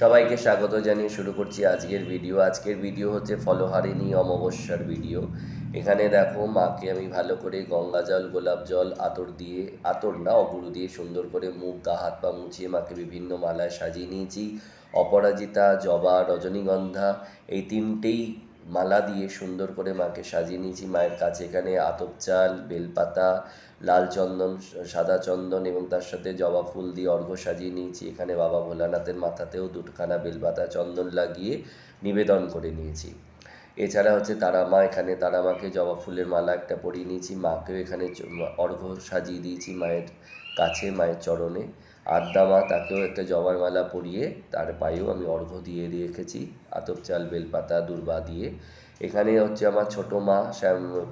সবাইকে স্বাগত জানিয়ে শুরু করছি আজকের ভিডিও। আজকের ভিডিও হচ্ছে ফলহারিণী অমাবস্যার ভিডিও। এখানে দেখো মাকে আমি ভালো করে গঙ্গা জল, গোলাপ জল, আতর দিয়ে, আতর না অগুরু দিয়ে সুন্দর করে মুখ, গা, হাত পা মুছিয়ে মাকে বিভিন্ন মালায় সাজিয়ে নিয়েছি। অপরাজিতা, জবা, রজনীগন্ধা এই তিনটেই মালা দিয়ে সুন্দর করে মাকে সাজিয়ে নিয়েছি। মায়ের কাছে এখানে আতপ চাল, বেলপাতা, লাল চন্দন, সাদা চন্দন এবং তার সাথে জবা ফুল দিয়ে অর্ঘ্য সাজিয়ে নিয়েছি। এখানে বাবা ভোলানাথের মাথাতেও দুখানা বেলপাতা চন্দন লাগিয়ে নিবেদন করে নিয়েছি। এছাড়া হচ্ছে তারা মা, এখানে তারা মাকে জবা ফুলের মালা একটা পরিয়ে নিয়েছি। মাকেও এখানে অর্ঘ্য সাজিয়ে দিয়েছি মায়ের কাছে, মায়ের চরণে। আদ্যা মা, তাকেও একটা জবার মালা পরিয়ে তার পায়েও আমি অর্ঘ্য দিয়ে রেখেছি আতপ চাল, বেলপাতা, দূর্বা দিয়ে। এখানে হচ্ছে আমার ছোটো মা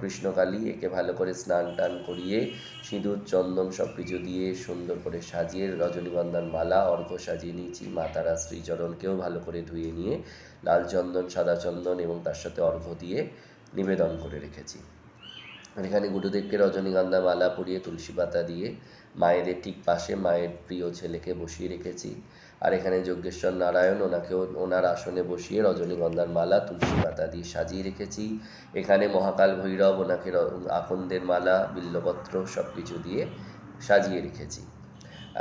কৃষ্ণকালী, একে ভালো করে স্নান টান করিয়ে সিঁদুর, চন্দন সব কিছু দিয়ে সুন্দর করে সাজিয়ে রজনীগন্ধার মালা অর্ঘ্য সাজিয়ে নিয়েছি। মা তারা শ্রীচরণকেও ভালো করে ধুয়ে নিয়ে লাল চন্দন, সাদা চন্দন এবং তার সাথে অর্ঘ্য দিয়ে নিবেদন করে রেখেছি। আর এখানে গুরুদেবকে রজনীগন্ধা মালা পরিয়ে তুলসী পাতা দিয়ে মায়েদের ঠিক পাশে মায়ের প্রিয় ছেলেকে বসিয়ে রেখেছি। আর এখানে যজ্ঞেশ্বর নারায়ণ, ওনাকেও ওনার আসনে বসিয়ে রজনীগন্ধার মালা তুলসী পাতা দিয়ে সাজিয়ে রেখেছি। এখানে মহাকাল ভৈরব, ওনাকে আকন্দের মালা, বিল্লপত্র সব কিছু দিয়ে সাজিয়ে রেখেছি।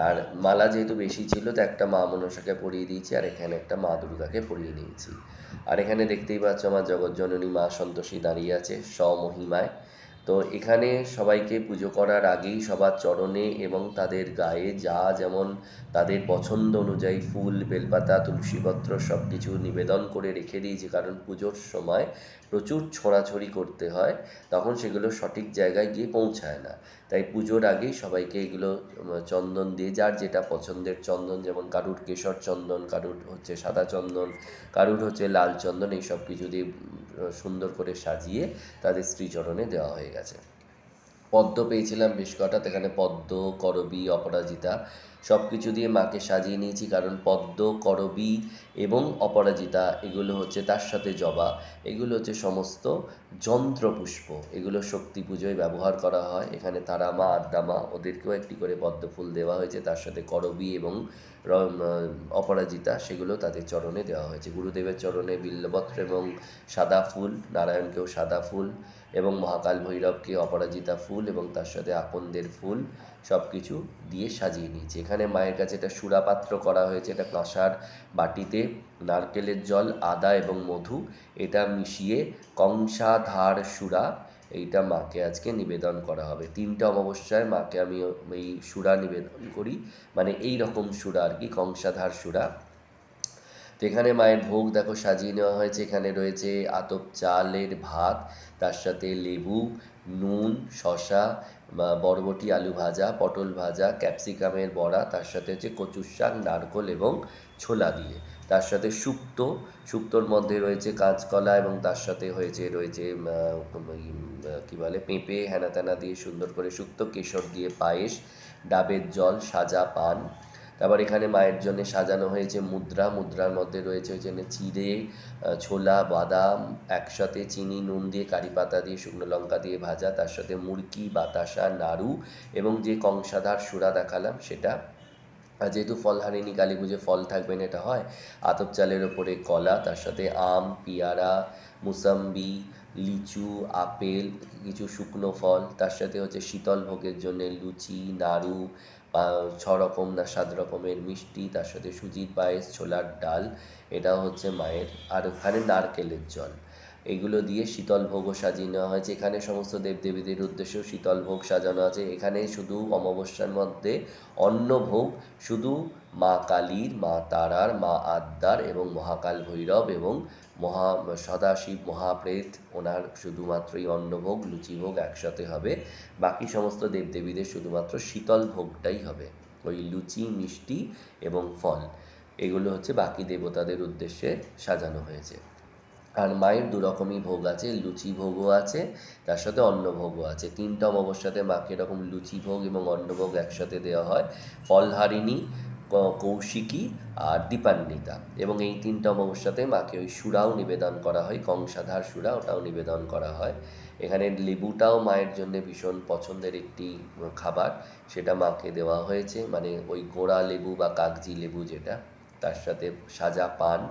আর মালা যেহেতু বেশি ছিল তো একটা মা মনসাকে পরিয়ে দিয়েছি, আর এখানে একটা মা দুর্গাকে পরিয়ে নিয়েছি। আর এখানে দেখতেই পাচ্ছ আমার জগৎজননী মা সন্তোষী দাঁড়িয়ে আছে স্বমহিমায়। তো এখানে সবাইকে পুজো করার আগেই সবার চরণে এবং তাদের গায়ে যা যেমন তাদের পছন্দ অনুযায়ী ফুল, বেলপাতা, তুলসীপত্র সব কিছু নিবেদন করে রেখে দিয়েছি, কারণ পুজোর সময় প্রচুর ছোঁড়াছড়ি করতে হয়, তখন সেগুলো সঠিক জায়গায় গিয়ে পৌঁছায় না। তাই পুজোর আগেই সবাইকে এগুলো চন্দন দিয়ে, যার যেটা পছন্দের চন্দন, যেমন কারুর কেশর চন্দন, কারুর হচ্ছে সাদা চন্দন, কারুর হচ্ছে লাল চন্দন, এই সব কিছু দিয়ে সুন্দর করে সাজিয়ে তাদের শ্রীচরণে দেওয়া হয়ে গেছে। পদ্ম পেয়েছিলাম বেশ কটা, এখানে পদ্ম, করবী, অপরাজিতা সব কিছু দিয়ে মাকে সাজিয়ে নিয়েছি, কারণ পদ্ম, করবী এবং অপরাজিতা এগুলো হচ্ছে, তার সাথে জবা, এগুলো হচ্ছে সমস্ত যন্ত্রপুষ্প, এগুলো শক্তি পুজোয় ব্যবহার করা হয়। এখানে তারা মা, আদ্যা মা, ওদেরকেও একটি করে পদ্ম ফুল দেওয়া হয়েছে, তার সাথে করবী এবং অপরাজিতা সেগুলো তাদের চরণে দেওয়া হয়েছে। গুরুদেবের চরণে বিল্লপত্র এবং সাদা ফুল, নারায়ণকেও সাদা ফুল এবং মহাকাল ভৈরবকে অপরাজিতা ফুল এবং তার সাথে আকন্দের ফুল সব কিছু দিয়ে সাজিয়ে নিয়েছি। এখানে মায়ের কাছে একটা সুরাপাত্র করা হয়েছে, এটা কাঁসার বাটিতে নারকেলের জল, আদা এবং মধু এটা মিশিয়ে কংসাধার সুরা, এইটা মাকে আজকে নিবেদন করা হবে। 3টে অমাবস্যায় মাকে আমি এই সুরা নিবেদন করি, মানে এই রকম সুরা আর কি, কংসাধার সুরা। তো এখানে মায়ের ভোগ দেখো সাজিয়ে নেওয়া হয়েছে। এখানে রয়েছে আতপ চালের ভাত, তার সাথে লেবু, নুন, শসা, বরবটি আলু ভাজা, পটল ভাজা, ক্যাপসিকামের বড়া, তার সাথে হচ্ছে কচুর শাক, নারকোল এবং ছোলা দিয়ে, তার সাথে শুক্তো, শুক্তোর মধ্যে রয়েছে কাঁচকলা এবং তার সাথে রয়েছে কী বলে পেঁপে, হ্যানা ত্যানা দিয়ে সুন্দর করে শুক্তো, কেশর দিয়ে পায়েস, ডাবের জল, সাজা পান। তারপর এখানে মায়ের জন্য সাজানো হয়েছে মুদ্রা, মুদ্রার মধ্যে রয়েছে চিড়ে, ছোলা, বাদাম একসাথে চিনি নুন দিয়ে, কারি পাতা দিয়ে, শুকনো লঙ্কা দিয়ে ভাজা, তার সাথে মুড়কি, বাতাসা, নাড়ু এবং যে কংসাধার সুরা দেখালাম সেটা। আর যেহেতু ফলহারিণী কালী পুজো ফল থাকবে না, এটা হয় আতপ চালের ওপরে কলা, তার সাথে আম, পেয়ারা, মুসাম্বি, লিচু, আপেল, কিছু শুকনো ফল, তার সাথে হচ্ছে শীতল ভোগের জন্যে লুচি, নাড়ু, 6 রকম না 7 রকমের মিষ্টি, তার সাথে সুজির পায়েস, ছোলার ডাল, এটাও হচ্ছে মায়ের। আর ওখানে নারকেলের জল, এগুলো দিয়ে শীতল ভোগও সাজিয়ে নেওয়া হয়েছে। এখানে সমস্ত দেবদেবীদের উদ্দেশ্যেও শীতল ভোগ সাজানো আছে। এখানে শুধু অমাবস্যার মধ্যে অন্নভোগ শুধু মা কালীর, মা তারার, মা আদ্যার এবং মহাকাল ভৈরব এবং সদাশিব মহাপ্রেত, ওনার শুধুমাত্রই অন্নভোগ, লুচিভোগ একসাথে হবে। বাকি সমস্ত দেবদেবীদের শুধুমাত্র শীতল ভোগটাই হবে, ওই লুচি, মিষ্টি এবং ফল, এগুলো হচ্ছে বাকি দেবতাদের উদ্দেশ্যে সাজানো হয়েছে। আর মায়ের 2 রকমই ভোগ আছে, লুচি ভোগও আছে, তার সাথে অন্নভোগও আছে। 3টে অমাবস্যাতে মাকে এরকম লুচি ভোগ এবং অন্নভোগ একসাথে দেওয়া হয়। ফলহারিণী, কৌশিকী আর দীপান্বিতা, এবং এই 3টে অমাবস্যাতে মাকে ওই সুরাও নিবেদন করা হয়, কংসাধার সুরা, ওটাও নিবেদন করা হয়। এখানে লেবুটাও মায়ের জন্য ভীষণ পছন্দের একটি খাবার, সেটা মাকে দেওয়া হয়েছে, মানে ওই গোড়া লেবু বা কাগজি লেবু যেটা, তার সাথে সাজা পান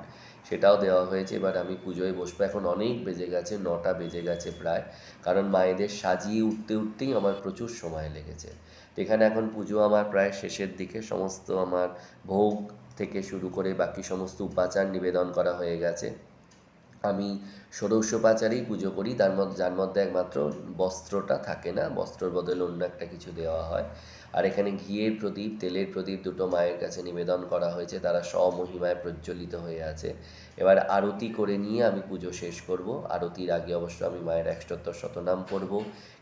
সেটাও দেওয়া হয়েছে। এবার আমি পুজোয় বসবো, এখন অনেক বেজে গেছে, 9টা বেজে গেছে প্রায়, কারণ মায়েদের সাজিয়ে উঠতেই আমার প্রচুর সময় লেগেছে। তো এখানে এখন পুজো আমার প্রায় শেষের দিকে, সমস্ত আমার ভোগ থেকে শুরু করে বাকি সমস্ত উপাচার নিবেদন করা হয়ে গেছে। আমি ষোড়শোপচারেই পুজো করি, যার মধ্যে একমাত্র বস্ত্রটা থাকে না, বস্ত্রর বদলে অন্য একটা কিছু দেওয়া হয়। আর এখানে ঘিয়ের প্রদীপ, তেলের প্রদীপ দুটো মায়ের কাছে নিবেদন করা হয়েছে, তারা স্বমহিমায় প্রজ্বলিত হয়ে আছে। এবার আরতি করে নিয়ে আমি পুজো শেষ করব। আরতির আগে অবশ্য আমি মায়ের ১০৮ শতনাম পড়ব,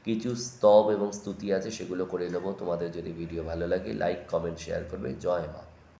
কিছু স্তব এবং স্তুতি আছে সেগুলো করে নেব। তোমাদের যদি ভিডিও ভালো লাগে লাইক কমেন্ট শেয়ার করবে। জয় মা।